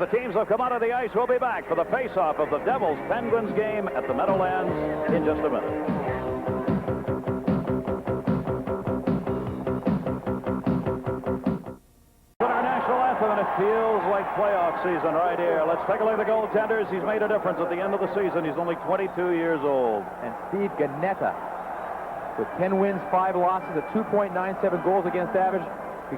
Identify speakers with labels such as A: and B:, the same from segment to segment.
A: The teams have come out of the ice. We'll be back for the face-off of the Devils-Penguins game at the Meadowlands in just a minute. Our national anthem, and it feels like playoff season right here. Let's take a look at the goaltenders. He's made a difference at the end of the season. He's only 22 years old.
B: And Steve Ganetta, with 10 wins, 5 losses, at 2.97 goals against average.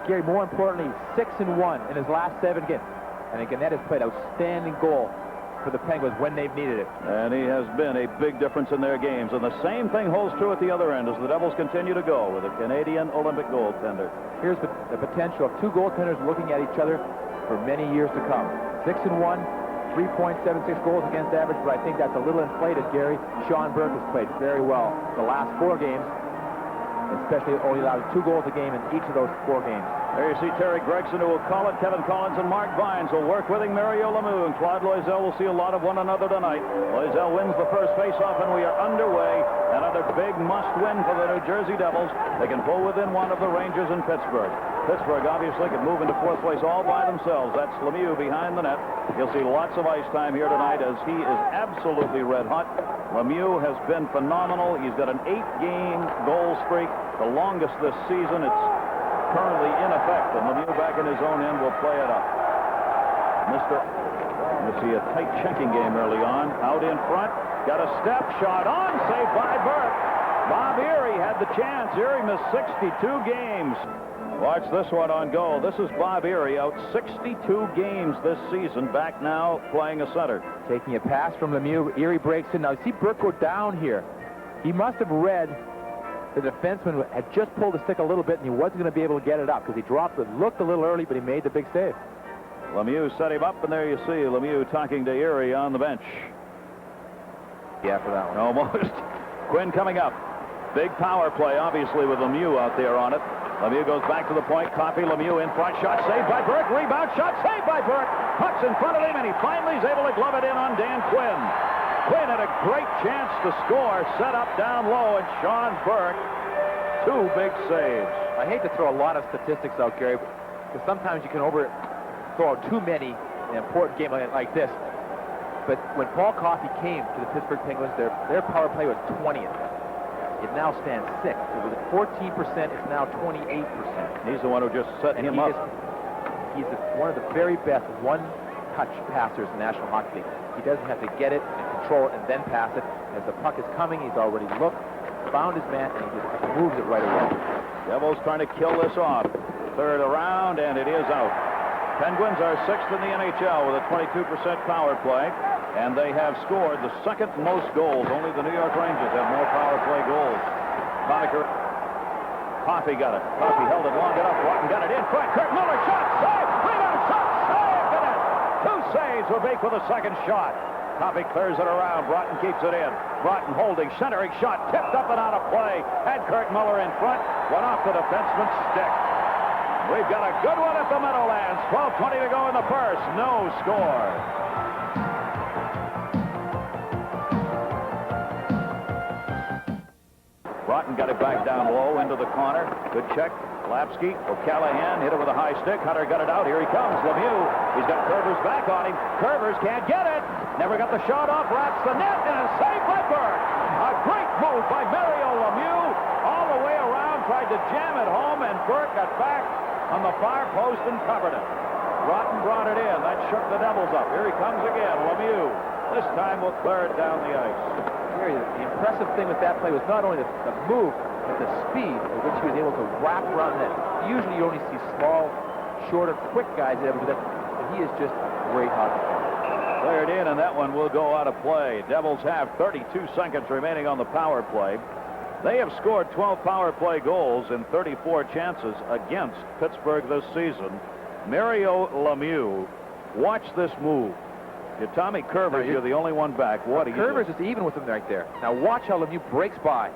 B: Gary, more importantly, 6-1 in his last 7 games. And Ganetta's played outstanding goal for the Penguins when they've needed it.
A: And he has been a big difference in their games. And the same thing holds true at the other end as the Devils continue to go with a Canadian Olympic goaltender.
B: Here's the potential of 2 goaltenders looking at each other for many years to come. 6-1, 3.76 goals against average, but I think that's a little inflated, Gary. Sean Burke has played very well the last 4 games, especially only allowed 2 goals a game in each of those 4 games.
A: There you see Terry Gregson, who will call it. Kevin Collins and Mark Vines will work with him. Mario Lemieux and Claude Loisel will see a lot of one another tonight. Loisel wins the first faceoff, and we are underway. Another big must-win for the New Jersey Devils. They can pull within 1 of the Rangers in Pittsburgh. Pittsburgh obviously can move into 4th place all by themselves. That's Lemieux behind the net. You'll see lots of ice time here tonight as he is absolutely red hot. Lemieux has been phenomenal. He's got an 8-game goal streak, the longest this season. It's currently in effect, and Lemieux back in his own end will play it up. You see a tight checking game early on. Out in front, got a step shot on, saved by Burke. Bob Erie had the chance. Erie missed 62 games. Watch this one on goal. This is Bob Erie, out 62 games this season, back now playing a center.
B: Taking a pass from Lemieux, Erie breaks in. Now, see Burke go down here. He must have read the defenseman had just pulled the stick a little bit, and he wasn't going to be able to get it up because he dropped it. Looked a little early, but he made the big save.
A: Lemieux set him up, and there you see Lemieux talking to Erie on the bench.
B: Yeah, for that one.
A: Almost. Quinn coming up. Big power play, obviously, with Lemieux out there on it. Lemieux goes back to the point. Coffey, Lemieux in front. Shot saved by Burke. Rebound shot saved by Burke. Puck's in front of him, and he finally is able to glove it in on Dan Quinn. Quinn had a great chance to score, set up down low, and Sean Burke, 2 big saves.
B: I hate to throw a lot of statistics out, Gary, because sometimes you can throw out too many in an important game like this. But when Paul Coffey came to the Pittsburgh Penguins, their power play was 20th. It now stands 6th. It was at 14%. It's now 28%.
A: He's the one who just set him up.
B: He's one of the very best one-touch passers in the National Hockey League. He doesn't have to get it and control it and then pass it. As the puck is coming, he's already looked, found his man, and he just moves it right away.
A: Devils trying to kill this off. 3rd around, and it is out. Penguins are 6th in the NHL with a 22% power play, and they have scored the 2nd most goals. Only the New York Rangers have more power play goals. Coffey got it. Coffey held it long enough. Rotten got it in front. Kirk Miller shot, save, rebound, shot, save, get it. 2 saves will be for the 2nd shot. Coffey clears it around. Broughton keeps it in. Broughton holding, centering shot, tipped up and out of play. Had Kirk Miller in front, went off the defenseman's stick. We've got a good one at the Meadowlands. 12:20 to go in the first. No score. Broughton got it back down low into the corner. Good check. Lapsky, O'Callahan hit it with a high stick. Hunter got it out. Here he comes. Lemieux. He's got Curvers back on him. Curvers can't get it. Never got the shot off. Rats the net, and a save by Burke. A great move by Mario Lemieux. All the way around, tried to jam it home, and Burke got back on the far post and covered it. Broughton brought it in. That shook the Devils up. Here he comes again. Lemieux. This time will clear it down the ice.
B: The impressive thing with that play was not only the move, but the speed at which he was able to wrap around the net. Usually you only see small, shorter, quick guys able to do that, but he is just a great hockey player.
A: Cleared in, and that one will go out of play. Devils have 32 seconds remaining on the power play. They have scored 12 power play goals in 34 chances against Pittsburgh this season. Mario Lemieux, watch this move. Tommy Curvers, you're the only one back. What do you do?
B: Curvers is even with him right there. Now watch how Lemieux breaks by.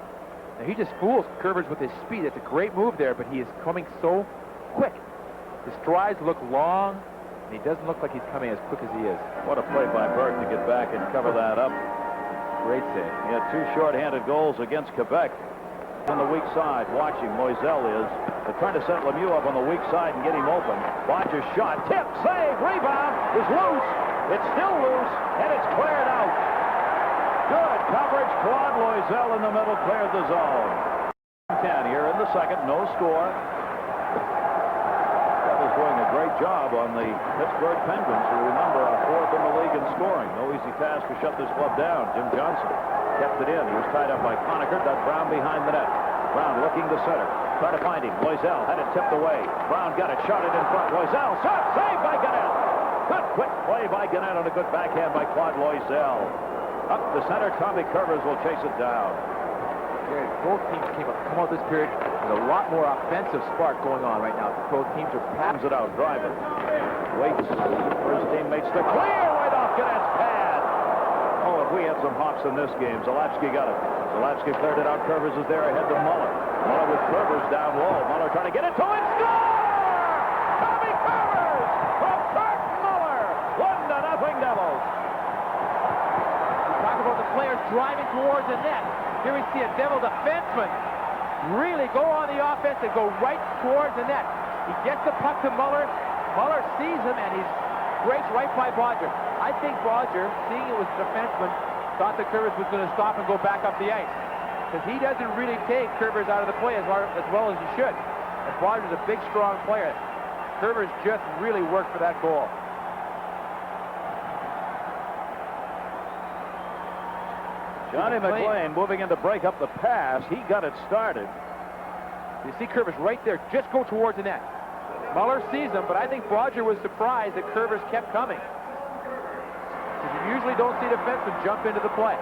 B: Now he just fools Curvers with his speed. It's a great move there, but he is coming so quick. His strides look long, and he doesn't look like he's coming as quick as he is.
A: What a play by Burke to get back and cover that up.
B: Great save.
A: He had 2 short-handed goals against Quebec. On the weak side, watching Loisel is. They're trying to set Lemieux up on the weak side and get him open. Bodger's shot, tip, save, rebound, is loose. It's still loose, and it's cleared out. Good coverage. Claude Loisel in the middle cleared the zone. 10 here in the second, no score. Devils doing a great job on the Pittsburgh Penguins, who remember are fourth in the league in scoring. No easy task to shut this club down. Jim Johnson kept it in. He was tied up by Conacher. Got Brown behind the net. Brown looking to center. Trying to find him. Loisel had it tipped away. Brown got it, shot it in front. Loisel, shot, saved by Gannett. Good quick play by Gannett on a good backhand by Claude Loisel. Up the center, Tommy Curvers will chase it down.
B: Both teams come out this period with a lot more offensive spark going on right now. Both teams are
A: passing it out, driving. Waits for his teammates to clear right off Gannett's pad. Oh, if we had some hops in this game. Zalapsky got it. Zalapsky cleared it out. Curvers is there ahead to Muller. Muller with Curvers down low. Muller trying to get it to it. Score! Tommy Curvers from Burke Muller. 1-0 Devils.
B: Talk about the players driving towards the net. Here we see a Devil defenseman really go on the offense and go right towards the net. He gets the puck to Muller. Muller sees him, and he breaks right by Bodger. I think Bodger, seeing it was the defenseman, thought that Curvers was going to stop and go back up the ice. Because he doesn't really take Curvers out of the play as well as he should. And Bodger's a big, strong player. Curvers just really worked for that goal.
A: Johnny McLean moving in to break up the pass. He got it started.
B: You see Curvers right there. Just go towards the net. Muller sees him, but I think Bodger was surprised that Curvers kept coming. Because you usually don't see defensemen jump into the play.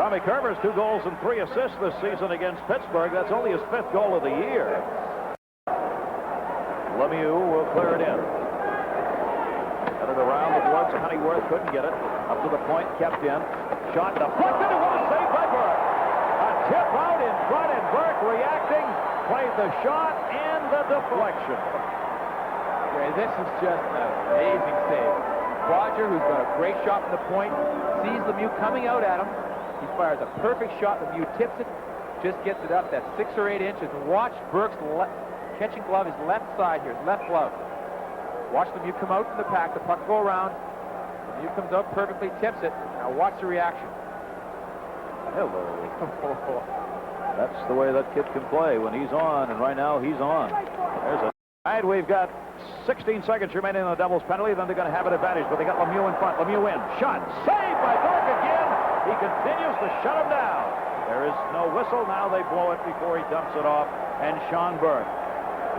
A: Tommy Curvers, 2 goals and 3 assists this season against Pittsburgh. That's only his 5th goal of the year. Lemieux will clear it in. Got it around the boards. Honeyworth couldn't get it. Up to the point, kept in. Shot deflected. It was saved by Burke. A tip out in front, and Burke reacting. Played the shot and the deflection.
B: Yeah, this is just an amazing save. Bodger, who's got a great shot from the point, sees Lemieux coming out at him. He fires a perfect shot. Lemieux tips it, just gets it up. That's 6 or 8 inches. And watch Burke's catching glove, his left side here, his left glove. Watch Lemieux come out from the pack. The puck go around. Lemieux comes out perfectly, tips it. Now watch the reaction.
A: Hello. That's the way that kid can play when he's on, and right now he's on. There's a... All right, we've got 16 seconds remaining in the Devils penalty. Then they're going to have an advantage, but they got Lemieux in front. Lemieux in. Shot. Saved by Burke again. He continues to shut him down. There is no whistle. Now they blow it before he dumps it off. And Sean Burke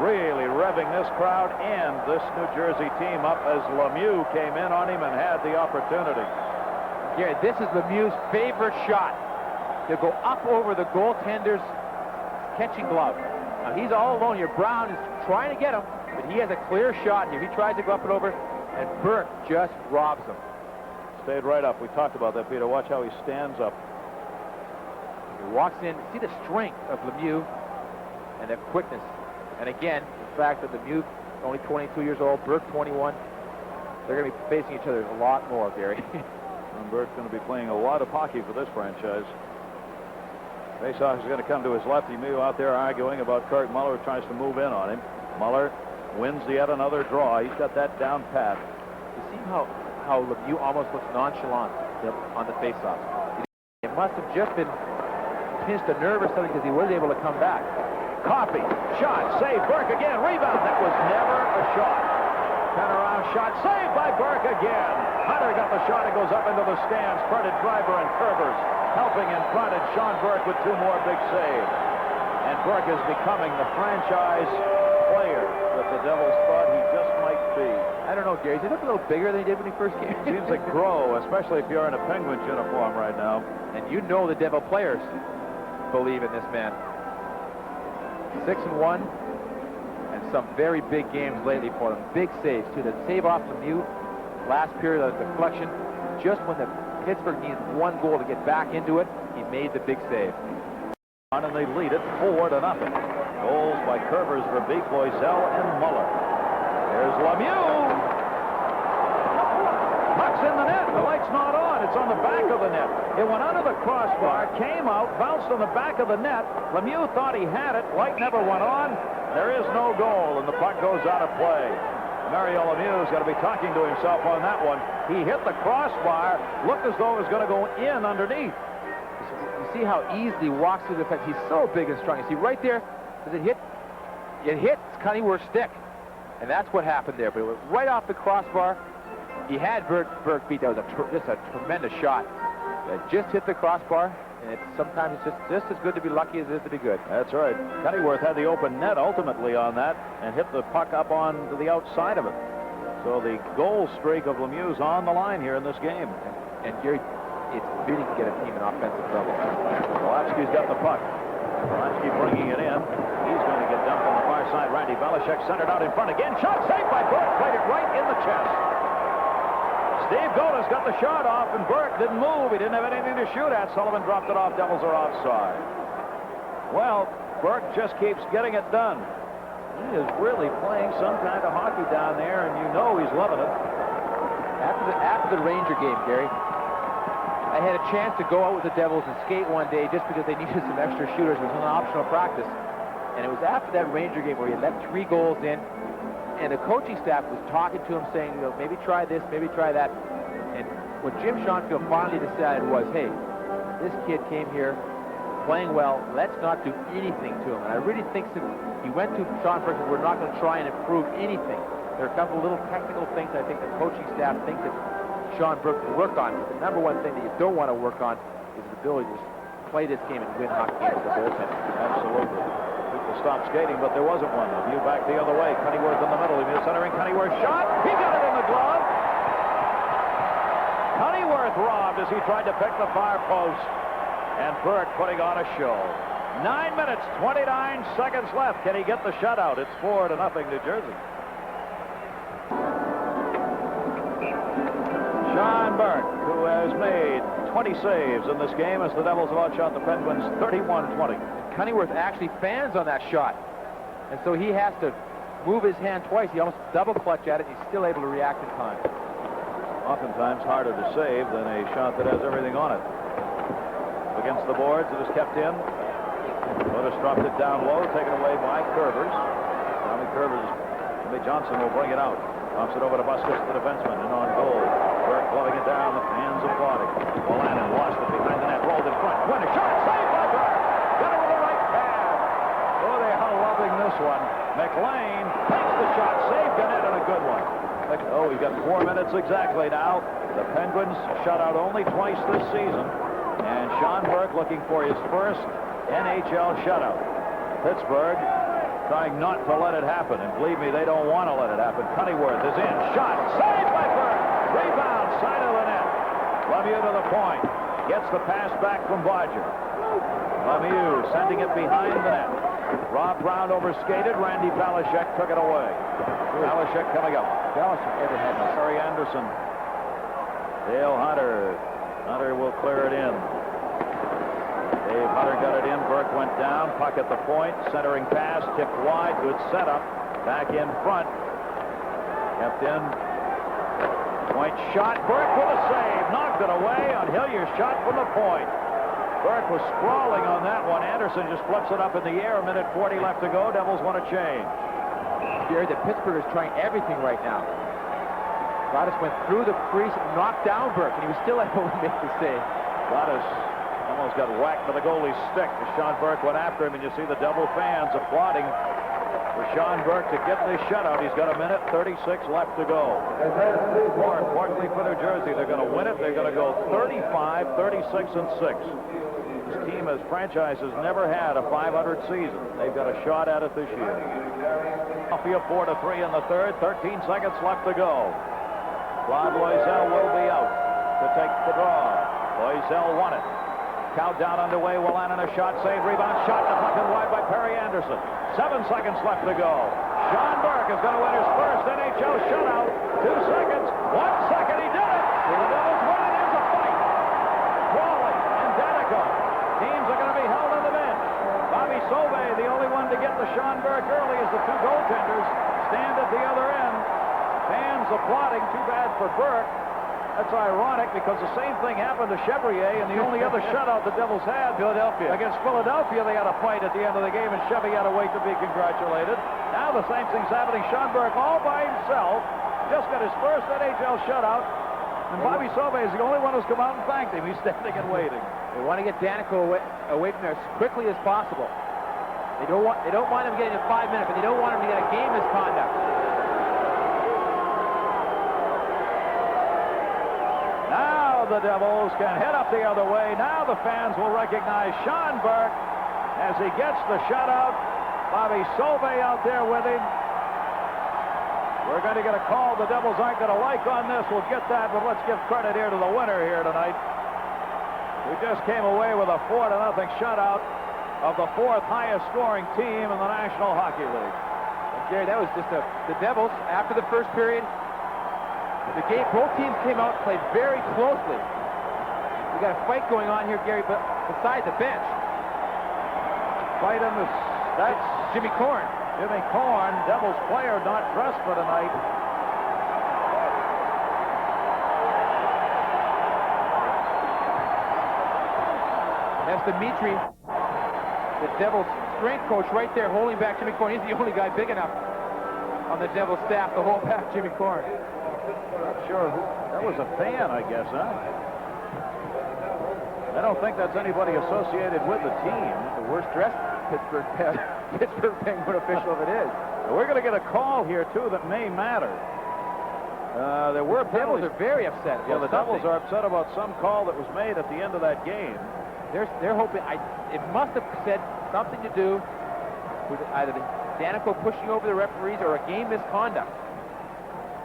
A: really revving this crowd and this New Jersey team up as Lemieux came in on him and had the opportunity.
B: Yeah, this is Lemieux's favorite shot. To go up over the goaltender's catching glove. Now he's all alone here. Brown is trying to get him, but he has a clear shot here. He tries to go up and over, and Burke just robs him.
A: Stayed right up. We talked about that, Peter. Watch how he stands up.
B: He walks in. See the strength of Lemieux and the quickness. And again, the fact that Lemieux, only 22 years old, Burke 21, they're going to be facing each other a lot more, Gary.
A: And Burke's going to be playing a lot of hockey for this franchise. Faceoff is going to come to his left. Lemieux out there arguing about Kirk Muller, tries to move in on him. Muller wins yet another draw. He's got that down pat.
B: You see how Lemieux almost looks nonchalant on the faceoff. It must have just been pinched a nerve or something because he was able to come back.
A: Coffey, shot, save, Burke again, rebound. That was never a shot. Turnaround shot, saved by Burke again. Hunter got the shot. It goes up into the stands. Fronted Driver and Curvers helping in front, and Sean Burke with 2 more big saves. And Burke is becoming the franchise player that the Devils thought he just might be.
B: I don't know, Gary. Does he look a little bigger than he did when he first came?
A: Seems to grow, especially if you're in a Penguins uniform right now.
B: And you know the Devil players believe in this man. 6-1, and some very big games lately for them. Big saves, too. The save off Lemieux, last period of deflection, just when the Pittsburgh needed 1 goal to get back into it, he made the big save.
A: And they lead it 4-0. Goals by Curvers, Verbeek, Loisel, and Muller. There's Lemieux. Puck's in the net. The light's not on. It's It's on the back of the net. It went under the crossbar, came out, bounced on the back of the net. Lemieux thought he had it. Light never went on. There is no goal, and the puck goes out of play. Mario Lemieux's got to be talking to himself on that one. He hit the crossbar, looked as though it was going to go in underneath.
B: You see how easily he walks through the fence. He's so big and strong. You see right there, does it hit? It hits Cunningworth's stick. And that's what happened there. But it went right off the crossbar. He had Burke beat. That was just a tremendous shot. It just hit the crossbar. And sometimes it's just as good to be lucky as it is to be good.
A: That's right. Cunningworth had the open net ultimately on that and hit the puck up on the outside of it. So the goal streak of Lemieux's on the line here in this game.
B: And Gary, it's really to get a team in offensive trouble.
A: Woloczki's got the puck. Woloczki bringing it in. He's going to get dumped on the far side. Randy Belichick centered out in front again. Shot saved by Burke. Played it right in the chest. Steve Godas got the shot off, and Burke didn't move. He didn't have anything to shoot at. Sullivan dropped it off. Devils are offside. Well, Burke just keeps getting it done. He is really playing some kind of hockey down there, and you know he's loving it.
B: After the Ranger game, Gary, I had a chance to go out with the Devils and skate one day just because they needed some extra shooters. It was an optional practice. And it was after that Ranger game where he let 3 goals in, and the coaching staff was talking to him saying, you know, maybe try this, maybe try that. And what Jim Schonfield finally decided was, hey, this kid came here playing well. Let's not do anything to him. And I really think since he went to Sean Burke, we're not going to try and improve anything. There are a couple of little technical things I think the coaching staff thinks that Sean Burke can work on. But the number one thing that you don't want to work on is the ability to play this game and win hockey games as a goaltender.
A: Absolutely. People stopped skating, but there wasn't one. Lemieux back the other way. Cunningworth in the middle. Lemieux centering. Cunningworth shot. He got it in the glove. Cunningworth robbed as he tried to pick the far post. And Burke putting on a show. 9 minutes, 29 seconds left. Can he get the shutout? It's 4-0 New Jersey. Sean Burke, who has made 20 saves in this game as the Devils have outshot the Penguins 31-20.
B: Cunningworth actually fans on that shot. And so he has to move his hand twice. He almost double clutch at it, and he's still able to react in time.
A: Oftentimes harder to save than a shot that has everything on it. Against the boards, it is kept in. Otis dropped it down low, taken away by Curvers. Tommy Curvers, Jimmy Johnson will bring it out. Tops it over to Busquets, the defenseman, and on goal. Burke gloving it down, the fans applauding. Wolanin lost it behind the net, rolled in front. Win a shot, saved by Burke. Got it with the right pad. Oh, they are loving this one. McLean takes the shot, saved the net, and a good one. Oh, we've got 4 minutes exactly now. The Penguins shut out only twice this season. And Sean Burke looking for his first NHL shutout. Pittsburgh trying not to let it happen. And believe me, they don't want to let it happen. Cunningworth is in. Shot. Saved by Burke. Rebound. Side of the net. Lemieux to the point. Gets the pass back from Bodger. Lemieux sending it behind the net. Rob Brown overskated. Randy Belichick took it away. Belichick coming up.
B: Belichick ever had
A: Sorry, Anderson. Dale Hunter. Hunter will clear it in. Dave Hunter got it in. Burke went down. Puck at the point. Centering pass. Tipped wide. Good setup. Back in front. Kept in. Point shot. Burke with a save. Knocked it away on Hilyar's shot from the point. Burke was sprawling on that one. Anderson just flips it up in the air. 1:40 left to go. Devils want to change.
B: Gary, the Pittsburgh is trying everything right now. Gladys went through the crease and knocked down Burke, and he was still able to make the save.
A: Gladys almost got whacked by the goalie's stick as Sean Burke went after him, and you see the Devil fans applauding for Sean Burke to get this shutout. He's got 1:36 left to go. More importantly for New Jersey, they're going to win it. They're going to go 35, 36, and 6. This team, as franchise, has never had a 500 season. They've got a shot at it this year. Philadelphia 4-3 in the third. 13 seconds left to go. Claude Loisel will be out to take the draw. Loisel won it. Countdown underway. Wolanin a shot, save, rebound, shot, and fucking wide by Perry Anderson. 7 seconds left to go. Sean Burke is going to win his first NHL shutout. 2 seconds. 1 second. He did it. The Devils win it. Here's a fight. Crawley and Danico. Teams are going to be held on the bench. Bobby Sauvé, the only one to get the Sean Burke early, as the 2 goaltenders stand at the other end. Fans applauding. Too bad for Burke. That's ironic because the same thing happened to Chevrier, and the only other shutout the Devils had against Philadelphia, they had a fight at the end of the game, and Chevy had to wait to be congratulated. Now the same thing's happening. Sean Burke all by himself just got his first NHL shutout, and Bobby Sauve is the only one who's come out and thanked him. He's standing and waiting.
B: They want to get Danico away from there as quickly as possible. They don't want him getting to 5 minutes, but they don't want him to get a game misconduct.
A: Now the Devils can head up the other way. Now the fans will recognize Sean Burke as he gets the shutout. Bobby Sauve out there with him. We're going to get a call the Devils aren't going to like on this. We'll get that, but let's give credit here to the winner here tonight. We just came away with a 4-0 shutout of the 4th highest scoring team in the National Hockey League.
B: And Gary, that was just the Devils, after the first period, the game, both teams came out and played very closely. We got a fight going on here, Gary, but beside the bench.
A: Fight in this. That's
B: Jimmy Korn.
A: Jimmy Korn, Devils player, not dressed for tonight.
B: That's Dimitri, the Devils strength coach, right there holding back Jimmy Korn. He's the only guy big enough on the Devils staff to hold back Jimmy Korn.
A: Not sure who. That was a fan, I guess, huh? I don't think that's anybody associated with the team.
B: The worst dressed Pittsburgh Penguin official if it is.
A: We're going to get a call here, too, that may matter. There were
B: penalties. The Devils are very upset.
A: Yeah, the Devils are upset about some call that was made at the end of that game.
B: They're hoping, it must have said something to do with either the Danico pushing over the referees or a game misconduct,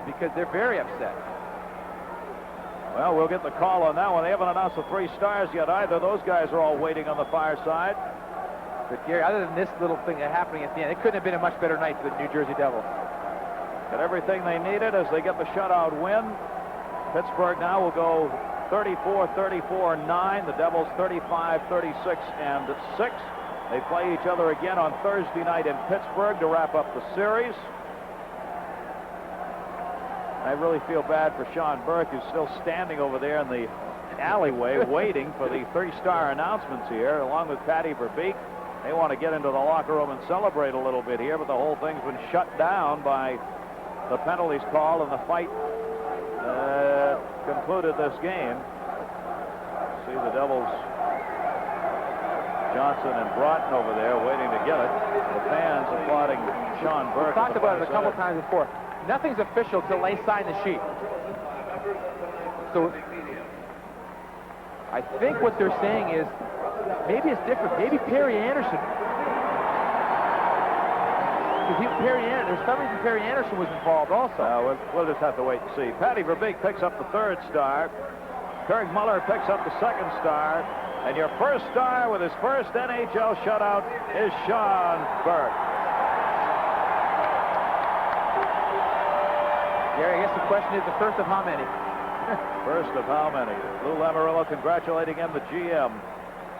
B: because they're very upset.
A: Well, we'll get the call on that one. They haven't announced the 3 stars yet either. Those guys are all waiting on the far side.
B: But Gary, other than this little thing that happening at the end, it couldn't have been a much better night for the New Jersey Devils.
A: Got everything they needed as they get the shutout win. Pittsburgh now will go 34-34-9. The Devils 35-36-6. They play each other again on Thursday night in Pittsburgh to wrap up the series. I really feel bad for Sean Burke, who's still standing over there in the alleyway waiting for the 3-star announcements here, along with Patty Verbeek. They want to get into the locker room and celebrate a little bit here, but the whole thing's been shut down by the penalties call, and the fight concluded this game. See the Devils, Johnson and Broughton over there waiting to get it. The fans applauding Sean Burke.
B: We talked about it a couple times before. Nothing's official till they sign the sheet. So I think what they're saying is maybe it's different. Maybe Perry Anderson. There's some reason Perry Anderson was involved also.
A: We'll just have to wait and see. Patty Verbeek picks up the 3rd star. Kirk Muller picks up the 2nd star. And your first star with his first NHL shutout is Sean Burke.
B: Gary, I guess the question is the first of how many?
A: First of how many? Lou Lamoriello congratulating him, the GM.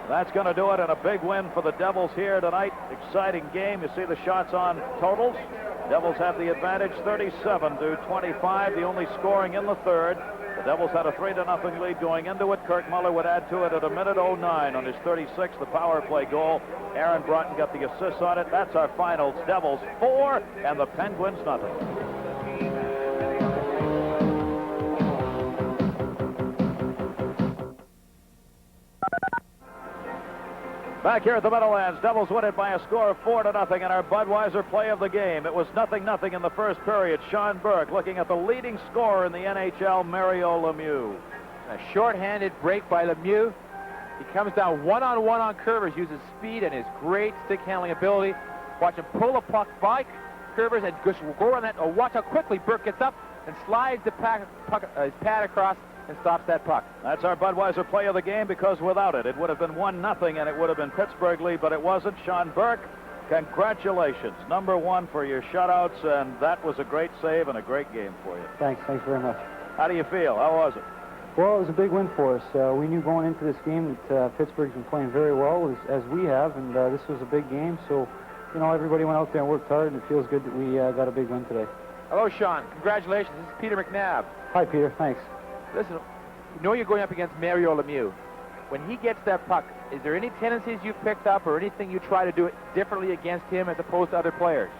A: That's going to do it, and a big win for the Devils here tonight. Exciting game. You see the shots on totals. Devils have the advantage 37-25, the only scoring in the 3rd. The Devils had a 3-0 lead going into it. Kirk Muller would add to it at 1:09 on his 36th, the power play goal. Aaron Broughton got the assist on it. That's our finals. Devils 4 and the Penguins nothing. Back here at the Meadowlands, Devils win it by a score of 4-0 in our Budweiser play of the game. It was 0-0 in the first period. Sean Burke looking at the leading scorer in the NHL, Mario Lemieux.
B: A short-handed break by Lemieux. He comes down one-on-one on Curvers, uses speed and his great stick-handling ability. Watch him pull a puck by Curvers and go on that. Oh, watch how quickly Burke gets up and slides the his pad across and stops that puck.
A: That's our Budweiser play of the game, because without it, it would have been 1-0 and it would have been Pittsburgh lead, but it wasn't. Sean Burke, congratulations. Number 1 for your shutouts, and that was a great save and a great game for you.
C: Thanks very much.
A: How do you feel? How was it?
C: Well, it was a big win for us. We knew going into this game that Pittsburgh's been playing very well, as we have, and this was a big game, so, you know, everybody went out there and worked hard, and it feels good that we got a big win today.
B: Hello, Sean. Congratulations. This is Peter McNabb.
C: Hi, Peter. Thanks.
B: Listen, you know you're going up against Mario Lemieux. When he gets that puck, is there any tendencies you've picked up or anything you try to do it differently against him as opposed to other players?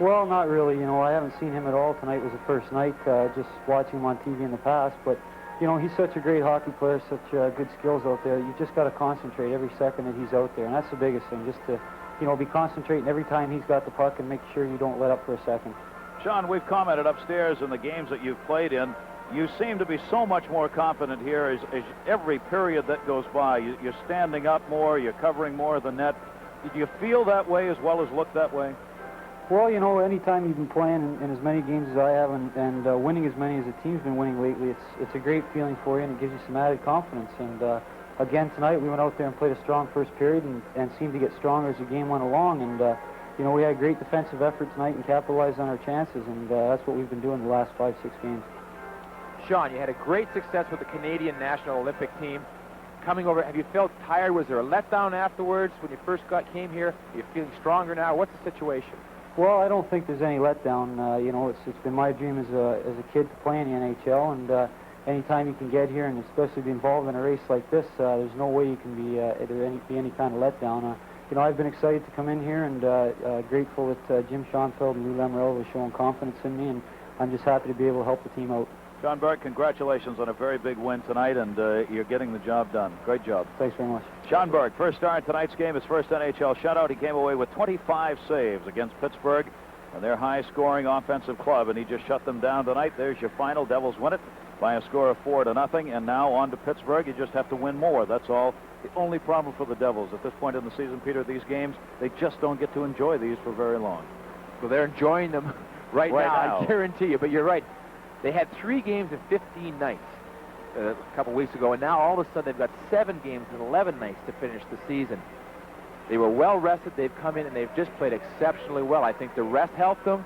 C: Well, not really. You know, I haven't seen him at all. Tonight was the first night, just watching him on TV in the past. But, you know, he's such a great hockey player, such good skills out there. You just got to concentrate every second that he's out there. And that's the biggest thing, just to, you know, be concentrating every time he's got the puck and make sure you don't let up for a second.
A: Sean, we've commented upstairs in the games that you've played in. You seem to be so much more confident here as every period that goes by. You're standing up more, you're covering more of the net. Did you feel that way as well as look that way?
C: Well, you know, anytime you've been playing in as many games as I have and winning as many as the team's been winning lately, it's a great feeling for you, and it gives you some added confidence. And again, tonight we went out there and played a strong first period and seemed to get stronger as the game went along. And, you know, we had a great defensive effort tonight and capitalized on our chances, and that's what we've been doing the last 5-6 games.
B: Sean, you had a great success with the Canadian National Olympic team. Coming over, have you felt tired? Was there a letdown afterwards when you first came here? Are you feeling stronger now? What's the situation?
C: Well, I don't think there's any letdown. You know, it's been my dream as a kid to play in the NHL, and anytime you can get here and especially be involved in a race like this, there's no way you can be any kind of letdown. You know, I've been excited to come in here and grateful that Jim Schoenfeld and Lou Lamoriello were showing confidence in me, and I'm just happy to be able to help the team out.
A: John Burke, congratulations on a very big win tonight, and you're getting the job done. Great job.
C: Thanks very much.
A: Sean Burke, first star in tonight's game, his first NHL shutout. He came away with 25 saves against Pittsburgh and their high-scoring offensive club, and he just shut them down tonight. There's your final. Devils win it by a score of 4-0, and now on to Pittsburgh. You just have to win more. That's all. The only problem for the Devils at this point in the season, Peter, these games, they just don't get to enjoy these for very long.
B: Well, they're enjoying them right now, I guarantee you. But you're right. They had 3 games in 15 nights a couple weeks ago, and now all of a sudden they've got 7 games in 11 nights to finish the season. They were well rested. They've come in and they've just played exceptionally well. I think the rest helped them.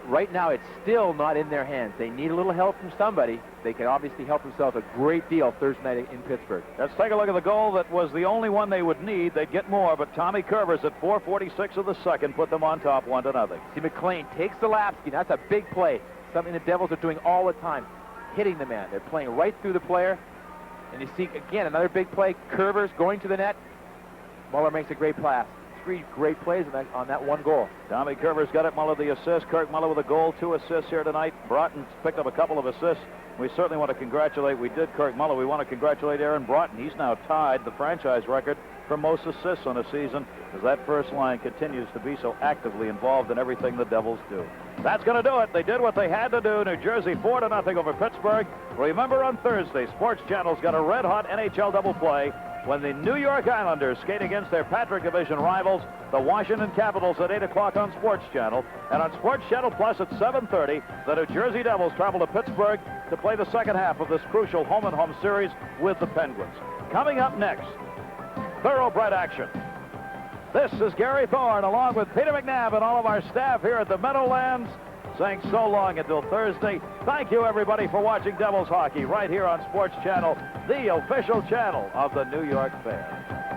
B: Right now it's still not in their hands. They need a little help from somebody. They can obviously help themselves a great deal Thursday night in Pittsburgh.
A: Let's take a look at the goal that was the only one they would need. They'd get more, but Tommy Curvers at 4:46 of the second put them on top 1-0.
B: See, McLean takes the Lapsky. That's a big play. Something the Devils are doing all the time, hitting the man. They're playing right through the player. And you see, again, another big play. Curvers going to the net. Muller makes a great pass. 3 great plays on that one goal.
A: Tommy Curvers got it. Muller the assist. Kirk Muller with a goal, 2 assists here tonight. Broughton's picked up a couple of assists. We certainly want to congratulate, we did Kirk Muller. We want to congratulate Aaron Broughton. He's now tied the franchise record for most assists on a season, as that first line continues to be so actively involved in everything the Devils do. That's going to do it. They did what they had to do. New Jersey 4-0 over Pittsburgh. Remember, on Thursday, Sports Channel's got a red-hot NHL double play when the New York Islanders skate against their Patrick Division rivals, the Washington Capitals, at 8 o'clock on Sports Channel. And on Sports Channel Plus at 7:30, the New Jersey Devils travel to Pittsburgh to play the second half of this crucial home-and-home series with the Penguins. Coming up next, thoroughbred action. This is Gary Thorne, along with Peter McNabb and all of our staff here at the Meadowlands, saying so long until Thursday. Thank you, everybody, for watching Devils hockey right here on Sports Channel, the official channel of the New York Fans.